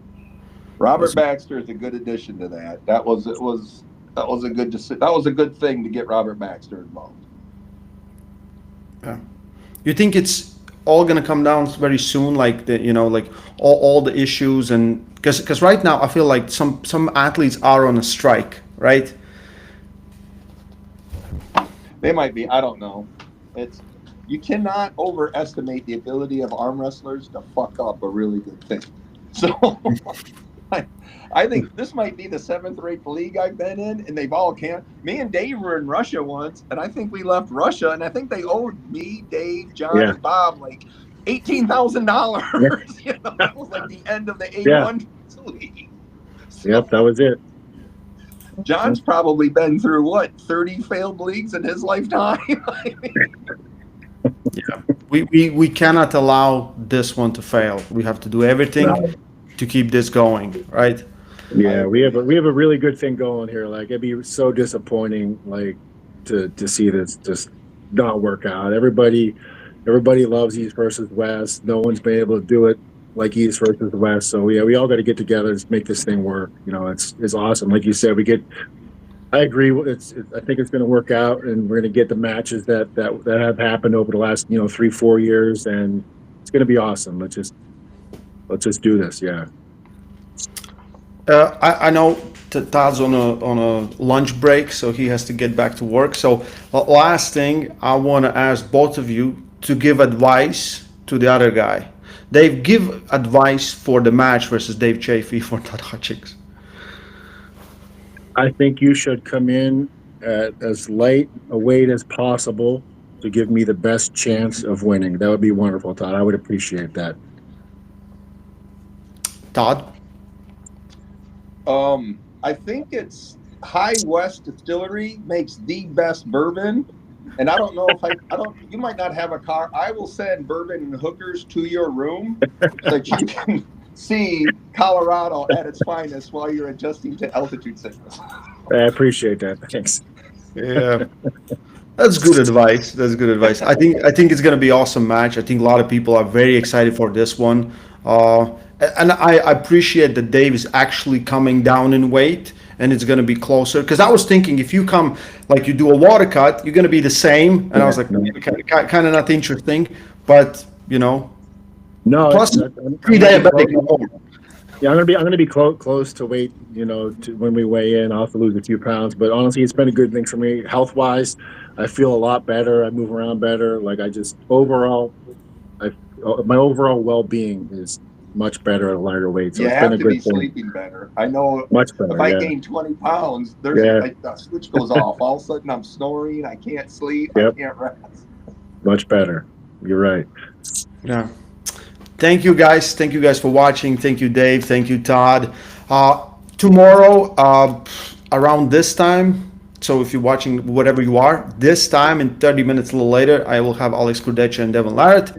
Robert Baxter is a good addition to that. That was a good thing to get Robert Baxter involved. Yeah. You think it's all going to come down very soon, like all the issues, and because right now I feel like some athletes are on a strike, right? They might be. I don't know. You cannot overestimate the ability of arm wrestlers to fuck up a really good thing. So I think this might be the 7th or 8th league I've been in, and they've all me and Dave were in Russia once, and I think we left Russia, and I think they owed me, Dave, John, and Bob like $18,000. That was like the end of the A1 league. So, yep, that was it. John's probably been through 30 failed leagues in his lifetime. Yeah, We cannot allow this one to fail. We have to do everything No. to keep this going, right? Yeah, we have a really good thing going here. Like, it'd be so disappointing, like, to see this just not work out. Everybody loves East versus West. No one's been able to do it like East versus West. So yeah, we all got to get together and make this thing work. You know, it's awesome. Like you said, I agree. I think it's going to work out, and we're going to get the matches that have happened over the last 3-4 years, and it's going to be awesome. Let's just do this. Yeah. I know Todd's on a lunch break, so he has to get back to work. So last thing, I want to ask both of you to give advice to the other guy. Dave, give advice for the match versus Dave Chaffee for Todd Hutchings. I think you should come in at as light a weight as possible to give me the best chance of winning. That would be wonderful, Todd. I would appreciate that. Todd? I think it's High West Distillery makes the best bourbon. And I don't know if you might not have a car. I will send bourbon and hookers to your room so that you can see Colorado at its finest while you're adjusting to altitude sickness. I appreciate that. Thanks. Yeah. That's good advice. That's good advice. I think it's going to be an awesome match. I think a lot of people are very excited for this one. And I appreciate that Dave is actually coming down in weight, and it's going to be closer. Because I was thinking, if you come, like you do a water cut, you're going to be the same. And I was like, kind of not interesting. But, No. plus pre-diabetic. Yeah, I'm gonna be close to weight. To when we weigh in, I'll have to lose a few pounds. But honestly, it's been a good thing for me health wise. I feel a lot better. I move around better. Like my overall well being is much better at a lighter weight. So you it's have been a to good be thing. sleeping better. I know Much better. if I gain 20 pounds, the switch goes off. All of a sudden, I'm snoring. I can't sleep. Yep. I can't rest. Much better. You're right. Yeah. Thank you guys. Thank you guys for watching. Thank you, Dave. Thank you, Todd. Tomorrow, around this time, so if you're watching whatever you are, this time in 30 minutes, a little later, I will have Alex Kurdecha and Devon Larratt.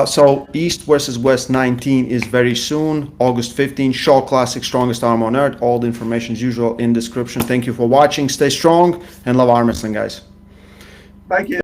So East versus West 19 is very soon, August 15. Shaw Classic, strongest arm on earth. All the information as usual in description. Thank you for watching. Stay strong and love arm wrestling, guys. Thank you.